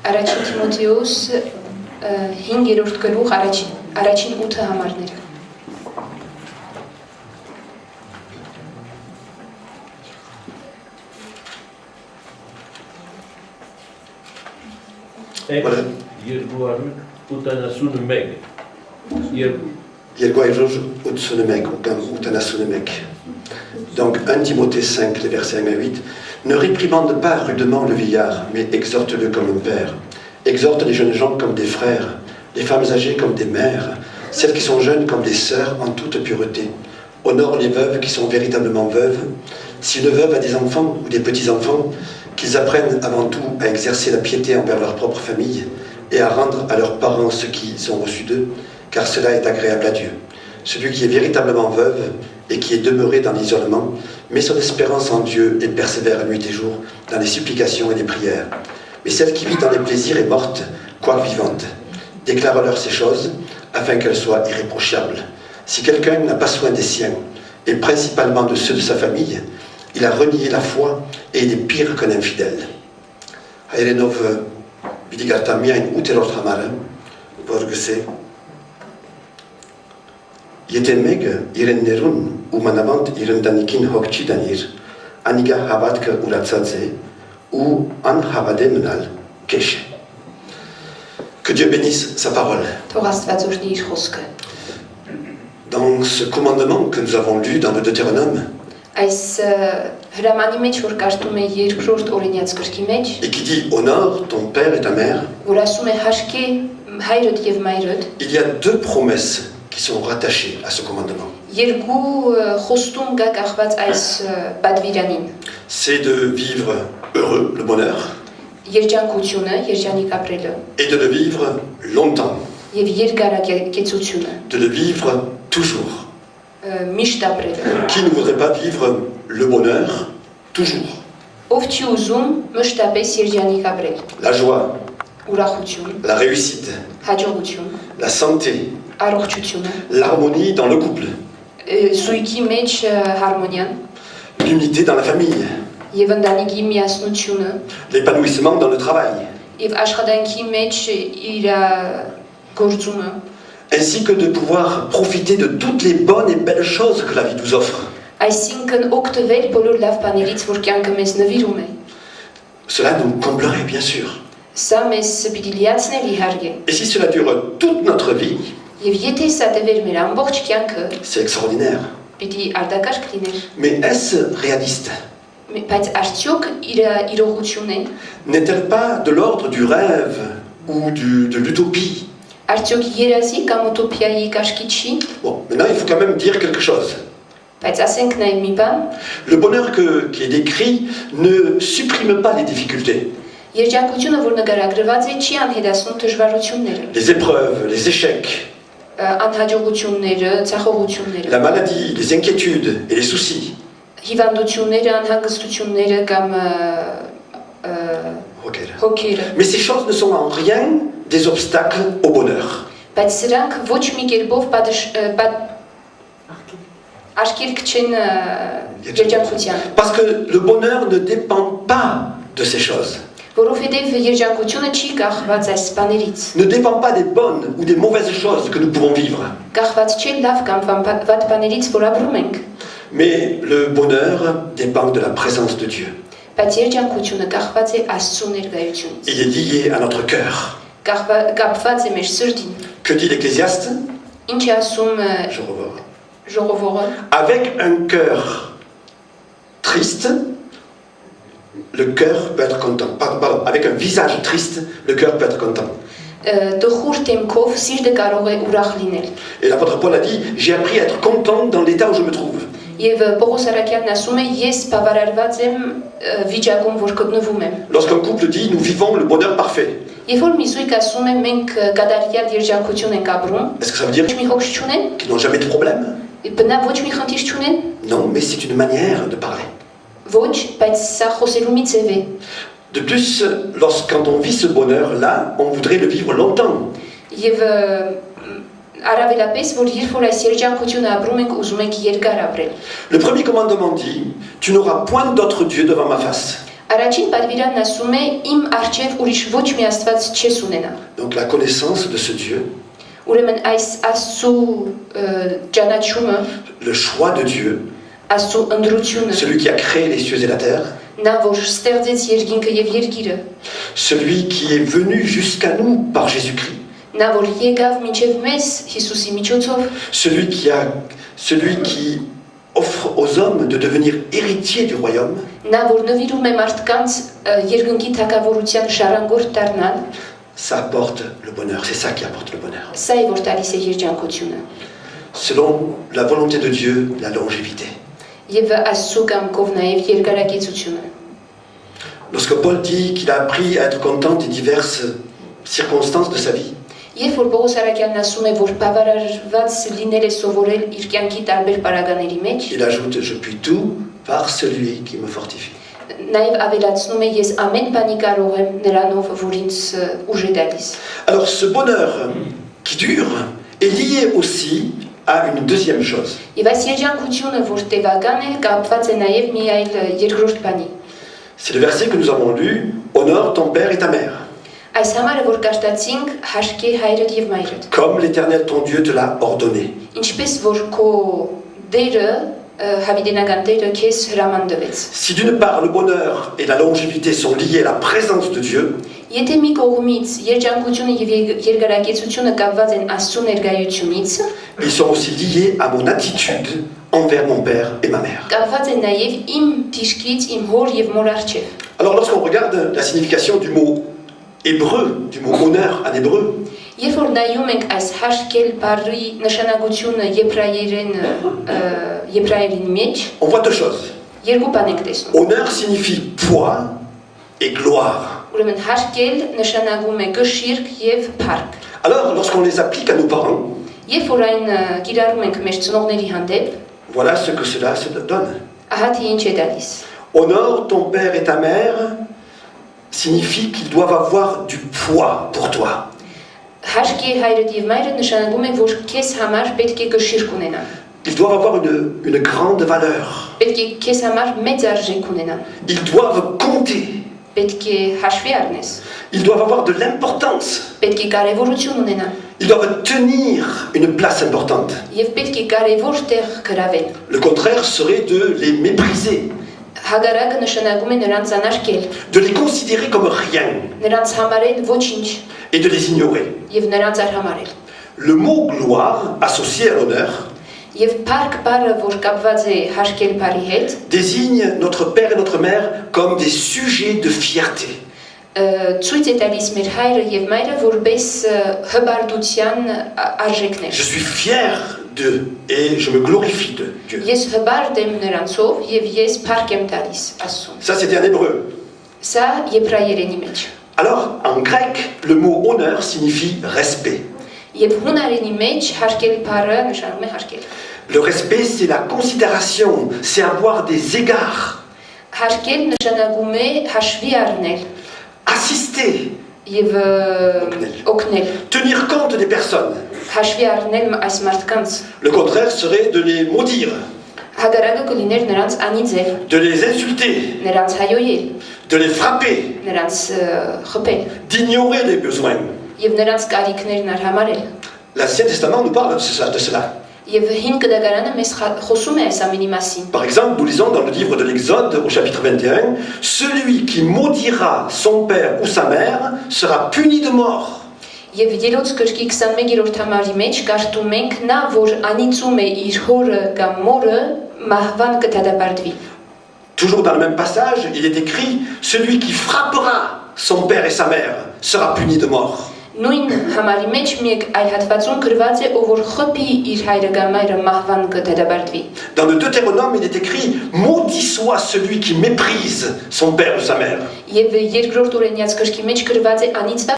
Առաջին Թիմոթեոս 5-րդ գլուխ առաջին 8 համարները։ Voilà. 281. Donc 1 Timothée 5, les versets 1 à 8. Ne réprimande pas rudement le vieillard, mais exhorte-le comme un père. Exhorte les jeunes gens comme des frères, les femmes âgées comme des mères, celles qui sont jeunes comme des sœurs en toute pureté. Honore les veuves qui sont véritablement veuves. Si une veuve a des enfants ou des petits-enfants, qu'ils apprennent avant tout à exercer la piété envers leur propre famille et à rendre à leurs parents ce qu'ils ont reçu d'eux, car cela est agréable à Dieu. Celui qui est véritablement veuve et qui est demeuré dans l'isolement met son espérance en Dieu et persévère nuit et jour dans les supplications et les prières. Mais celle qui vit dans les plaisirs est morte, quoique vivante. Déclare-leur ces choses, afin qu'elles soient irréprochables. Si quelqu'un n'a pas soin des siens, et principalement de ceux de sa famille, il a renié la foi et il est pire qu'un infidèle. Airenov vidigartamia in uterot hamara, vorgese. Yetemeg iren nerun umanavant iren danikin hokchidanir, aniga havatka uratzadze, ou an havademenal keshe. Que Dieu bénisse sa parole. Dans ce commandement que nous avons lu dans le Deutéronome, et qui dit honore ton père et ta mère, il y a deux promesses qui sont rattachées à ce commandement. C'est de vivre heureux, le bonheur, et de le vivre longtemps, de le vivre toujours. Qui ne voudrait pas vivre le bonheur toujours? La joie, la réussite, la santé, l'harmonie dans le couple, l'unité dans la famille, l'épanouissement dans le travail, ainsi que de pouvoir profiter de toutes les bonnes et belles choses que la vie nous offre. Cela nous comblerait bien sûr. Et si cela dure toute notre vie, c'est extraordinaire. Mais est-ce réaliste? N'est-elle pas de l'ordre du rêve ou de l'utopie? Bon, maintenant il faut quand même dire quelque chose. Le bonheur qui est décrit ne supprime pas les difficultés. Les épreuves, les échecs, la maladie, les inquiétudes et les soucis. Mais ces choses ne sont en rien des obstacles au bonheur. Parce que le bonheur ne dépend pas de ces choses. Ne dépend pas des bonnes ou des mauvaises choses que nous pouvons vivre. Mais le bonheur dépend de la présence de Dieu. Il est lié à notre cœur. Que dit l'Ecclésiaste? Je revois. Avec un cœur triste, le cœur peut être content. Pardon, avec un visage triste, le cœur peut être content. Et l'apôtre Paul a dit, j'ai appris à être content dans l'état où je me trouve. Lorsqu'un couple dit, nous vivons le bonheur parfait, est-ce que ça veut dire qu'ils n'ont jamais de problème? Non, mais c'est une manière de parler. De plus, quand on vit ce bonheur-là, on voudrait le vivre longtemps. Le premier commandement dit, tu n'auras point d'autre Dieu devant ma face. Առաջին պատվիրանն ասում է իմ արչև ուրիշ ոչ մի Աստված չես ունենա։ Donc la connaissance de ce Dieu, Ուրեմն այս Աստծու ճանաչումը, le choix de Dieu, Աստծու ընտրությունը, celui qui a créé les cieux et la terre, նա որ ստեղծեց երկինքը եւ երկիրը, celui qui est venu jusqu'à nous par Jésus-Christ, նա որ եկավ մինչեւ մեզ Հիսուսի միջոցով, celui qui offre aux hommes de devenir héritiers du royaume, նա որ նվիրում է մարդկանց երկնքի թագավորության շարանգորդ դառնալ, ça apporte le bonheur. C'est ça qui apporte le bonheur. սա է որ տալիս է երջանկությունը։ Selon la volonté de Dieu, la longévité. Եվ Աստծու կամքով նաև երկարակեցությունը։ Lorsque Paul dit qu'il a appris à être content des diverses circonstances de sa vie, Երբ որ Պողոս Արաքյանն ասում է, որ բավարարված լինել է սովորել իր կյանքի տարբեր պարագաների մեջ, il ajoute « Je puis tout par celui qui me fortifie ». նաև ավելացնում է ես ամեն բանի կարող եմ նրանով, որ ինձ ուժ է տալիս։ Alors ce bonheur qui dure est lié aussi à une deuxième chose. Եվ այս երջանկությունը, որ տևական է, կապված է նաև մի այլ երկրորդ բանի։ C'est le verset que nous avons lu « Honore ton père et ta mère, Այս համարը, որ կարտացինք, հաշկե հայրդ եւ մայրդ։ comme l'Éternel ton Dieu te l'a ordonné. Ինչպես որ քո դերը, հավիտենական դերը քեզ հրամանդվեց։ Si d'une part le bonheur et la longévité sont liés à la présence de Dieu, Եթե մի կողմից երջանկությունը եւ երկարակեցությունը կապված են Աստծո ներկայությունից, ils sont aussi liés à mon attitude envers mon père et ma mère. կապված են նաեւ իմ դիրքից, իմ հոր եւ մոր առջև։ Alors lorsqu'on regarde la signification du mot hébreu, du mot honneur en hébreu, Երբ որ նայում ենք այս հաշկել բառի նշանակությունը եբրայերեն մեջ, on voit deux choses. երկու բան ենք տեսնում։ Honneur signifie poids et gloire. Ուրեմն հաշկել նշանակում է գշիրք եւ փառք։ Alors lorsqu'on les applique à nos parents, Երբ որ այն կիրառում ենք մեր ծնողների հանդեպ, voilà ce que cela se donne. ահա թե ինչ է տալիս։ Honore ton père et ta mère signifie qu'ils doivent avoir du poids pour toi. Հաշկի հայրդ եւ մայրդ նշանակում է, որ քեզ համար պետք է գշիրք ունենան։ Ils doivent avoir une grande valeur. Պետք է քեզ համար մեծ արժեք ունենան։ Ils doivent compter. Պետք է հաշվի առնես։ Ils doivent avoir de l'importance. Պետք է կարևորություն ունենան։ Ils doivent tenir une place importante. Եվ պետք է կարևոր տեղ գրավել։ Le contraire serait de les mépriser, Հագարակը նշանակում է նրանց անարգել, de les considérer comme rien նրանց համարել ոչինչ et de les ignorer. եւ նրանց արհամարել։ Le mot gloire associé à l'honneur Եվ փառք բառը, որ կապված է հաշկել բառի հետ, désigne notre père et notre mère comme des sujets de fierté. ցույց է տալիս մեր հայրը եւ մայրը որպես հբարտության արժեքներ։ Je suis fier d'eux et je me glorifie de Dieu. Ես հբարտ եմ նրանցով եւ ես փառք եմ տալիս Աստծուն։ Ça c'était en hébreu. Սա եբրայերենի մեջ։ Alors en grec, le mot honneur signifie respect. Եվ հունարենի մեջ հաշկել բառը նշանակում է հաշկել։ Le respect c'est la considération, c'est avoir des égards, Հաշկել նշանակում է հաշվի առնել assister, եւ օգնել։ tenir compte des personnes. Հաշվի առնել այս մարդկանց։ Le contraire serait de les maudire, Հագարակը կլիներ նրանց անիծել, de les insulter, նրանց հայոյել, de les frapper, նրանց խփել d'ignorer les besoins. եւ նրանց կարիքներն արհամարել։ L'Ancien Testament nous parle de cela. Եվ հին կդակարանը մեզ խոսում է այս ամենի մասին։ Par exemple, nous lisons dans le livre de l'Exode, au chapitre 21, « Celui qui maudira son père ou sa mère sera puni de mort. » Եվ Երոց գրքի 21-րդ համարի մեջ կարդում ենք նա, որ անիծում է իր հորը կամ մորը, մահվան կդատապարտվի։ Toujours dans le même passage, il est écrit « Celui qui frappera son père et sa mère sera puni de mort. » Նույն համարի մեջ մեկ այլ հատվածում գրված է, ով որ խփի իր հայրը կամ մայրը մահվան կդատապարտվի։ Dans le Deutéronome, il est écrit « Maudit soit celui qui méprise son père ou sa mère. » Եվ երկրորդ օրենյաց գրքի մեջ գրված է անիծվա